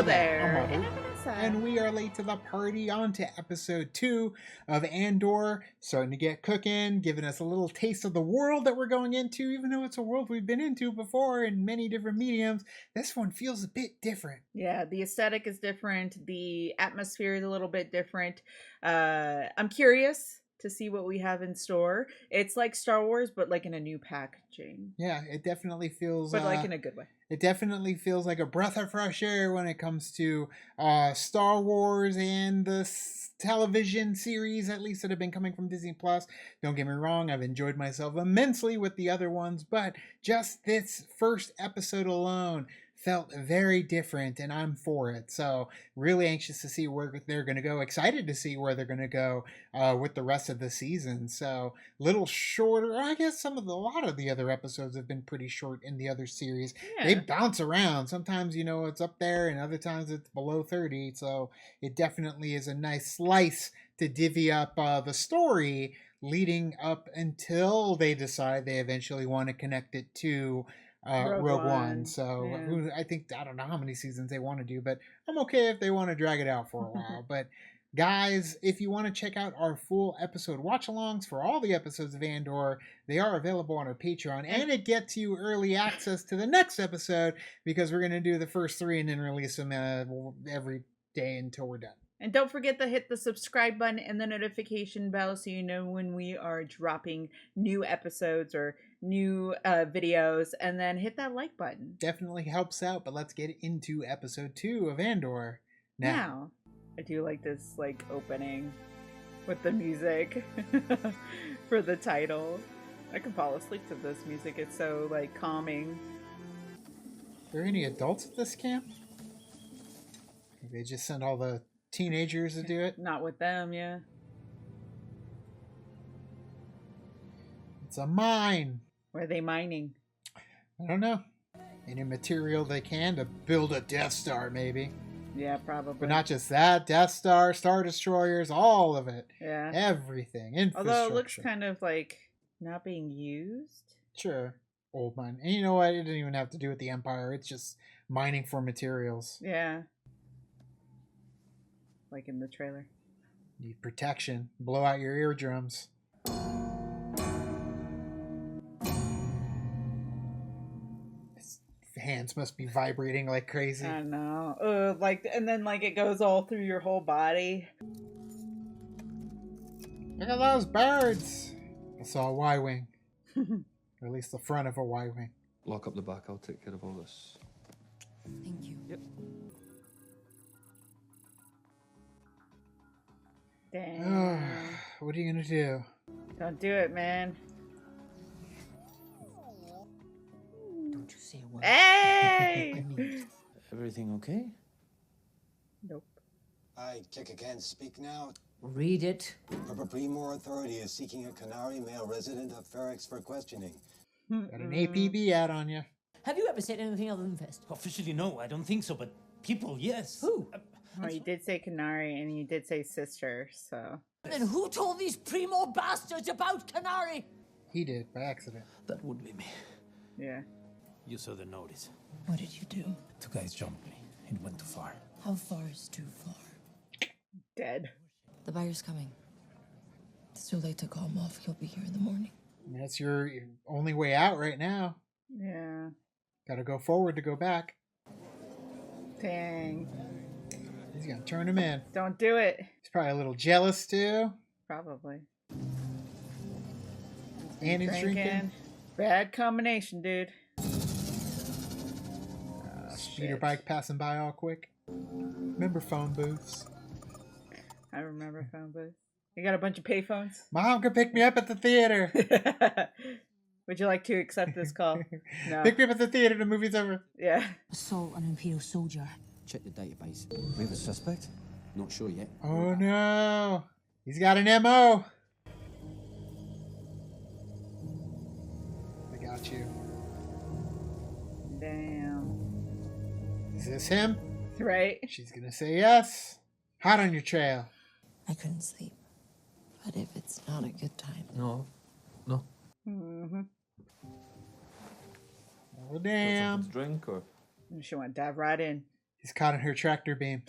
Hello there. I'm Robert, and we are late to the party. On to episode 2 of Andor. Starting to get cooking, giving us a little taste of the world that we're going into. Even though it's a world we've been into before in many different mediums, this one feels a bit different. Yeah, the aesthetic is different. The atmosphere is a little bit different. I'm curious to see what we have in store. It's like Star Wars, but like in a new packaging. Yeah, it definitely feels... But like in a good way. It definitely feels like a breath of fresh air when it comes to Star Wars and the television series, at least that have been coming from Disney Plus. Don't get me wrong, I've enjoyed myself immensely with the other ones, but just this first episode alone felt very different, and I'm for it. So really anxious to see where they're going to go. Excited to see where they're going to go with the rest of the season. So little shorter. I guess a lot of the other episodes have been pretty short in the other series. Yeah. They bounce around. Sometimes, it's up there, and other times it's below 30. So it definitely is a nice slice to divvy up the story leading up until they decide they eventually want to connect it to Rogue One. So yeah. I don't know how many seasons they want to do, but I'm okay if they want to drag it out for a while. But guys, if you want to check out our full episode watch-alongs for all the episodes of Andor, they are available on our Patreon, and it gets you early access to the next episode because we're going to do the first 3 and then release them every day until we're done. And don't forget to hit the subscribe button and the notification bell so you know when we are dropping new episodes or new videos, and then hit that like button. Definitely helps out, but let's get into episode 2 of Andor now. I do like this opening with the music for the title. I can fall asleep to this music. It's so calming. Are there any adults at this camp? They just send all the teenagers to do it? Not with them, yeah. It's a mine. Where are they mining? I don't know. Any material they can to build a Death Star, maybe. Yeah, probably. But not just that. Death Star, Star Destroyers, all of it. Yeah. Everything. Infrastructure. Although it looks kind of not being used. Sure. Old mine. And you know what? It didn't even have to do with the Empire. It's just mining for materials. Yeah. Like in the trailer. Need protection. Blow out your eardrums. His hands must be vibrating like crazy. I know. And then it goes all through your whole body. Look at those birds. I saw a Y-wing. Or at least the front of a Y-wing. Lock up the back. I'll take care of all this. Thank you. Yep. Damn. What are you gonna do? Don't do it, man. Don't you say a word. Hey! Everything okay? Nope. I can't speak now. Read it. Purple Primor Authority is seeking a Canary male resident of Ferrex for questioning. Got an APB ad on you. Have you ever said anything other than Fest? Officially, no, I don't think so, but people, yes. Who? Well, you did say Canary and you did say sister, so. Then who told these primo bastards about Canary? He did, by accident. That would be me. Yeah. You saw the notice. What did you do? 2 guys jumped me. It went too far. How far is too far? Dead. The buyer's coming. It's too late to call him off. He'll be here in the morning. That's your only way out right now. Yeah. Gotta go forward to go back. Dang. He's gonna turn him in. Don't do it. He's probably a little jealous too. Probably. And he's drinking. Bad combination, dude. Speeder bike passing by all quick. Remember phone booths? I remember phone booths. You got a bunch of payphones? Mom could pick me up at the theater. Would you like to accept this call? No. Pick me up at the theater. The movie's over. Yeah. Assault on an Imperial soldier. Check the database. We have a suspect? Not sure yet. Oh no. He's got an MO. I got you. Damn. Is this him? Right? She's gonna say yes. Hot on your trail. I couldn't sleep. But if it's not a good time. No. Mm-hmm. Oh damn. Drink or? She want to dive right in. He's caught in her tractor beam.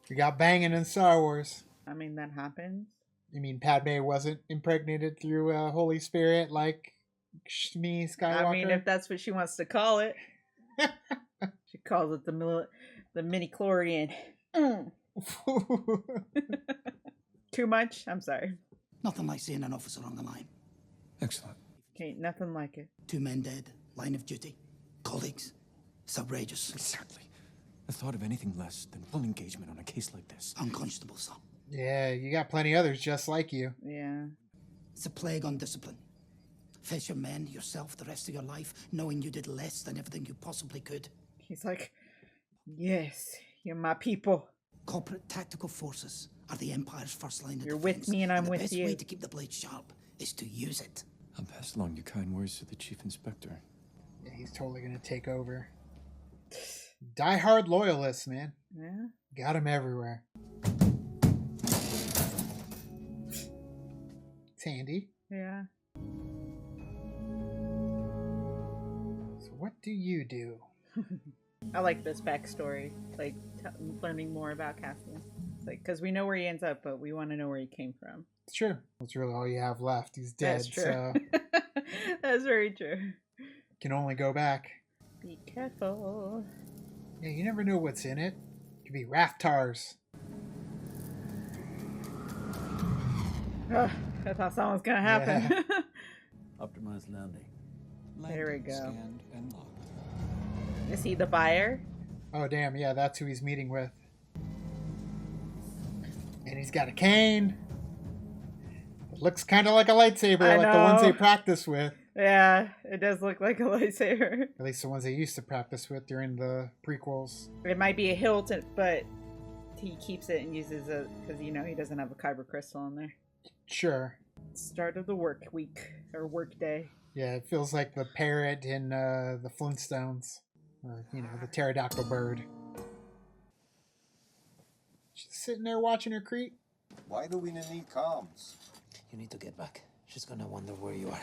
We got banging in Star Wars. I mean, that happens. You mean Padme wasn't impregnated through Holy Spirit like Shmi Skywalker? I mean, if that's what she wants to call it. She calls it the mini-chlorian. Too much? I'm sorry. Nothing like seeing an officer on the line. Excellent. Okay, nothing like it. 2 men dead, line of duty, colleagues. It's outrageous. Exactly. The thought of anything less than full engagement on a case like this. Unconscionable, sir. Yeah, you got plenty others just like you. Yeah. It's a plague on discipline. Face your men, yourself, the rest of your life, knowing you did less than everything you possibly could. He's like, yes, you're my people. Corporate tactical forces are the Empire's first line of You're defense. with me and I'm the with best you. way to keep the blade sharp is to use it. I'll pass along your kind words to the Chief Inspector. Yeah, he's totally gonna take over. Die-hard loyalists, man. Yeah. Got him everywhere. It's handy. Yeah. So what do you do? I like this backstory, like learning more about Cassian. It's like, because we know where he ends up, but we want to know where he came from. It's true. That's really all you have left. He's dead, That's true. so That's very true. can only go back. Be careful. Yeah, you never know what's in it. Could be Raftars. Ugh, I thought something was gonna happen. Optimized landing. There we go. Scanned and locked. Is he the buyer? Oh, damn. Yeah, that's who he's meeting with. And he's got a cane. It looks kind of like a lightsaber, I like the ones they know. practice with. Yeah, it does look like a lightsaber. At least the ones they used to practice with during the prequels. It might be a hilt, but he keeps it and uses it because, you know, he doesn't have a kyber crystal in there. Sure. Start of the work week or work day. Yeah, it feels like the parrot in the Flintstones. Or, you know, the pterodactyl bird. She's sitting there watching her creep. Why do we need comms? You need to get back. She's gonna wonder where you are.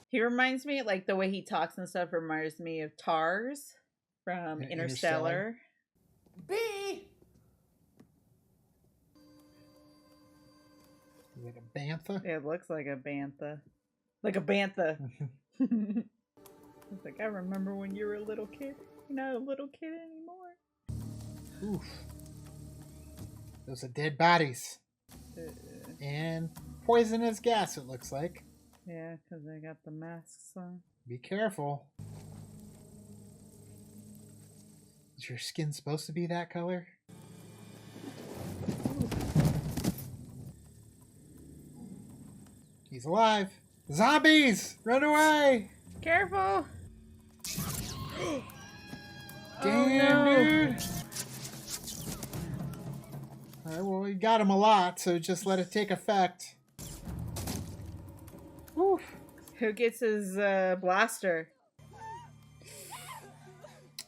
He reminds me, like, the way he talks and stuff reminds me of Tars from Yeah, Interstellar. B! Is it a bantha? It looks like a bantha. Like a bantha. It's like, I remember when you were a little kid. You're not a little kid anymore. Oof. Those are dead bodies. And poisonous gas, it looks like. Yeah, because they got the masks on. Be careful. Is your skin supposed to be that color? He's alive. Zombies! Run away! Careful! Damn, no. dude! Alright, well, you got him a lot, so just let it take effect. Whew. Who gets his blaster?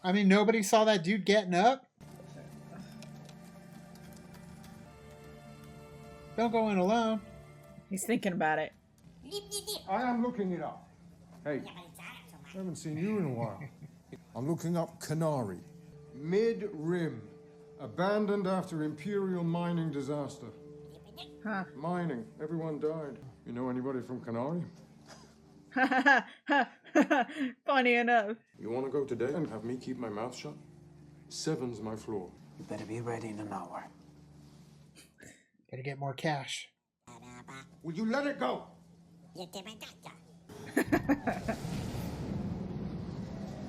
I mean, nobody saw that dude getting up. Don't go in alone. He's thinking about it. I am looking it up. Hey, I haven't seen you in a while. I'm looking up Canary. Mid-Rim. Abandoned after Imperial mining disaster. Huh. Mining. Everyone died. You know anybody from Canary? Funny enough. You want to go today and have me keep my mouth shut? 7's my floor. You better be ready in an hour. Gotta get more cash. Will you let it go? What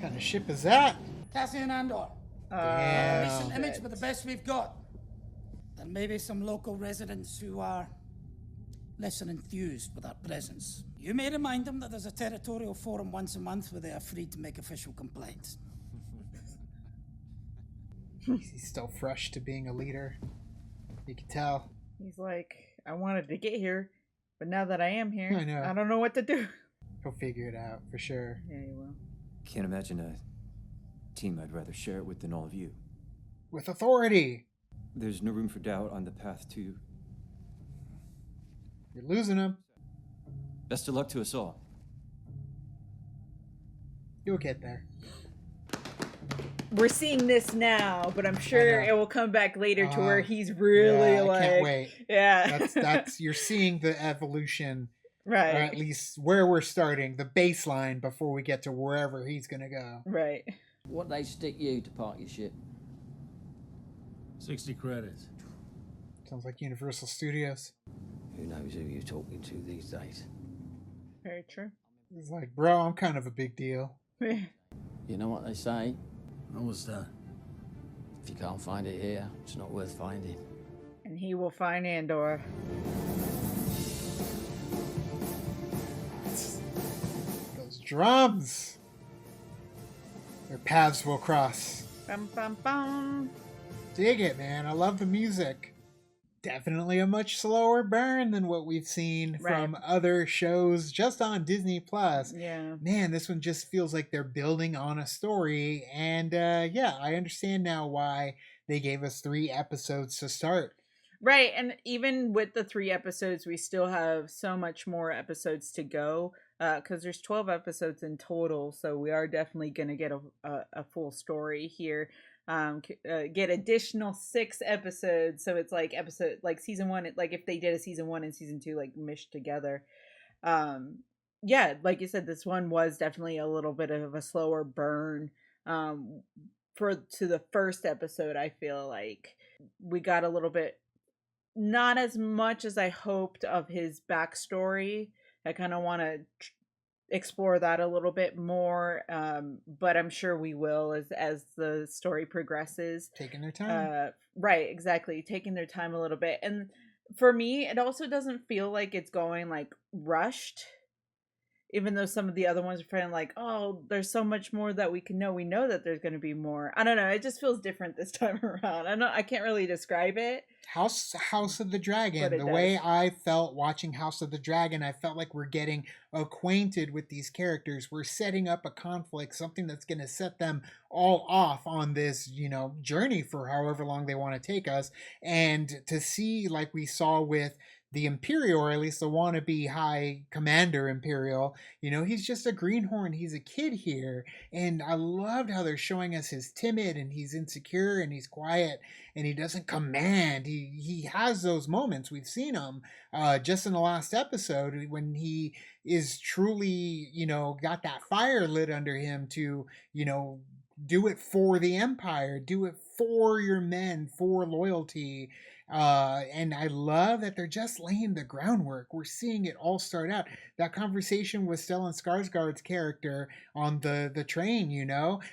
kind of ship is that? Cassian Andor. Damn. Recent image, but the best we've got. Then maybe some local residents who are less than enthused with our presence. You may remind them that there's a territorial forum once a month where they are free to make official complaints. He's still fresh to being a leader. You can tell. He's like, I wanted to get here, but now that I am here, I know. I don't know what to do. He'll figure it out for sure. Yeah, he will. Can't imagine a team I'd rather share it with than all of you. With authority. There's no room for doubt on the path to... You're losing him. Best of luck to us all. You'll get there. we're seeing this now, but I'm sure it will come back later to where he's really yeah, like, I can't wait. Yeah, That's you're seeing the evolution, right, or at least where we're starting, the baseline before we get to wherever he's gonna go. right. What they stick you to park your ship? 60 credits. Sounds like Universal Studios. Who knows who you're talking to these days? Very true. He's like, bro, I'm kind of a big deal. You know what they say? What's that? If you can't find it here, it's not worth finding. And he will find Andor. Those drums. Their paths will cross. Bum, bum, bum. Dig it, man. I love the music. Definitely a much slower burn than what we've seen from other shows just on Disney Plus. Yeah. Man, this one just feels like they're building on a story. And yeah, I understand now why they gave us 3 episodes to start. Right. And even with the 3 episodes, we still have so much more episodes to go. Because there's 12 episodes in total. So we are definitely going to get a full story here. Get additional 6 episodes, so it's like season 1, like if they did a season 1 and season 2 like meshed together. Yeah, like you said, this one was definitely a little bit of a slower burn. To the first episode, I feel like we got a little bit, not as much as I hoped, of his backstory. I kind of want to explore that a little bit more, but I'm sure we will as the story progresses. Taking their time. Right, exactly, taking their time a little bit. And for me, it also doesn't feel like it's going like rushed, even though some of the other ones are feeling like, oh, there's so much more that we can know. We know that there's going to be more. I don't know, it just feels different this time around. I can't really describe it. House of the Dragon, the way I felt watching House of the Dragon, I felt like we're getting acquainted with these characters. We're setting up a conflict, something that's going to set them all off on this, journey for however long they want to take us. And to see, like we saw with the Imperial, or at least the wannabe High Commander Imperial, he's just a greenhorn. He's a kid here. And I loved how they're showing us he's timid and he's insecure and he's quiet and he doesn't command. He has those moments. We've seen him just in the last episode when he is truly, got that fire lit under him to, do it for the Empire, do it for your men, for loyalty. And I love that they're just laying the groundwork. We're seeing it all start out. That conversation with Stellan Skarsgård's character on the train,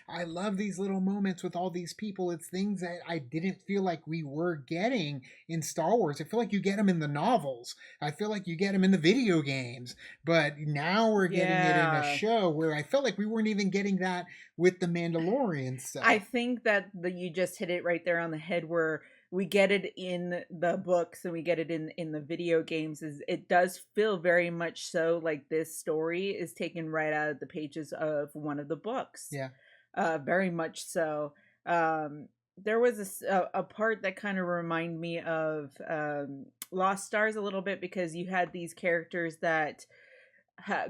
I love these little moments with all these people. It's things that I didn't feel like we were getting in Star Wars. I feel like you get them in the novels. I feel like you get them in the video games. But now we're getting it in a show where I felt like we weren't even getting that with the Mandalorian stuff. I think that you just hit it right there on the head, where we get it in the books and we get it in the video games. It does feel very much so like this story is taken right out of the pages of one of the books. Yeah. Very much so. There was a part that kind of reminded me of Lost Stars a little bit, because you had these characters that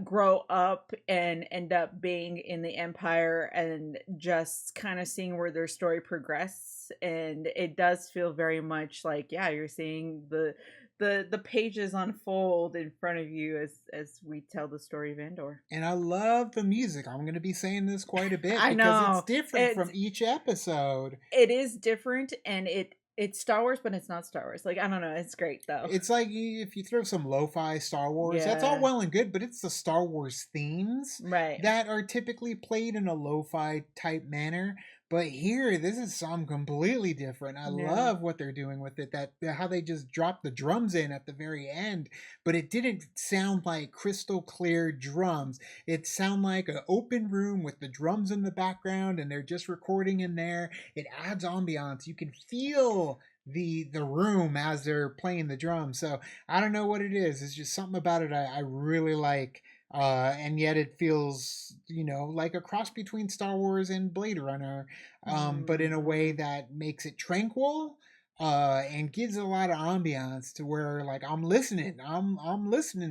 grow up and end up being in the Empire and just kind of seeing where their story progress. And it does feel very much like, yeah, you're seeing the pages unfold in front of you as we tell the story of Andor. And I love the music. I'm going to be saying this quite a bit I because know. it's different from each episode. It is different, and it's Star Wars, but it's not Star Wars. Like, I don't know. It's great, though. It's like if you throw some lo-fi Star Wars, that's all well and good, but it's the Star Wars themes that are typically played in a lo-fi type manner. But here, this is something completely different. I love what they're doing with it, how they just dropped the drums in at the very end, but it didn't sound like crystal clear drums. It sounded like an open room with the drums in the background, and they're just recording in there. It adds ambiance. You can feel the room as they're playing the drums. So I don't know what it is. It's just something about it I really like. And yet it feels, like a cross between Star Wars and Blade Runner, but in a way that makes it tranquil, and gives a lot of ambiance to where, like, I'm listening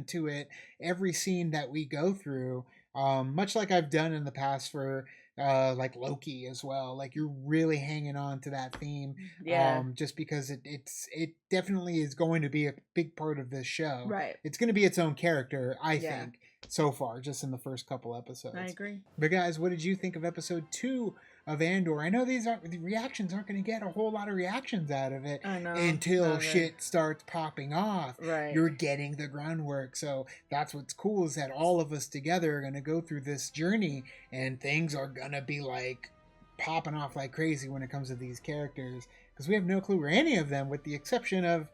to it every scene that we go through, much like I've done in the past for like Loki as well. Like you're really hanging on to that theme, Yeah. just because it definitely is going to be a big part of this show. Right. It's going to be its own character, I Yeah. think, so far, just in the first couple episodes. I agree. But guys, what did you think of episode 2 of Andor? I know the reactions aren't going to get a whole lot of reactions out of it I know. until Not shit starts popping off. Right. You're getting the groundwork. So that's what's cool, is that all of us together are going to go through this journey, and things are going to be like popping off like crazy when it comes to these characters, because we have no clue where any of them, with the exception of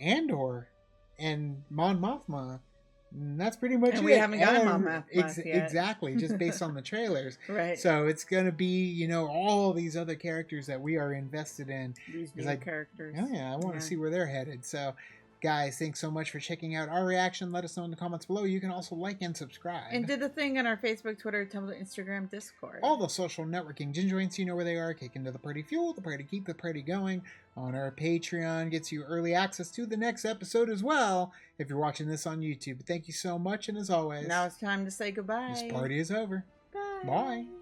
Andor and Mon Mothma. And that's pretty much And it. we haven't gotten Mon Mothma yet. Exactly, just based on the trailers. Right. So it's gonna be, you know, all these other characters that we are invested in. These new characters. Oh yeah, I want to see where they're headed. So, guys, thanks so much for checking out our reaction. Let us know in the comments below. You can also like and subscribe. And did the thing on our Facebook, Twitter, Tumblr, Instagram, Discord. All the social networking gin joints, you know where they are. Kick into the party fuel, the party keep the party going. On our Patreon gets you early access to the next episode as well, if you're watching this on YouTube. Thank you so much, and as always, Now it's time to say goodbye. this party is over. Bye. Bye.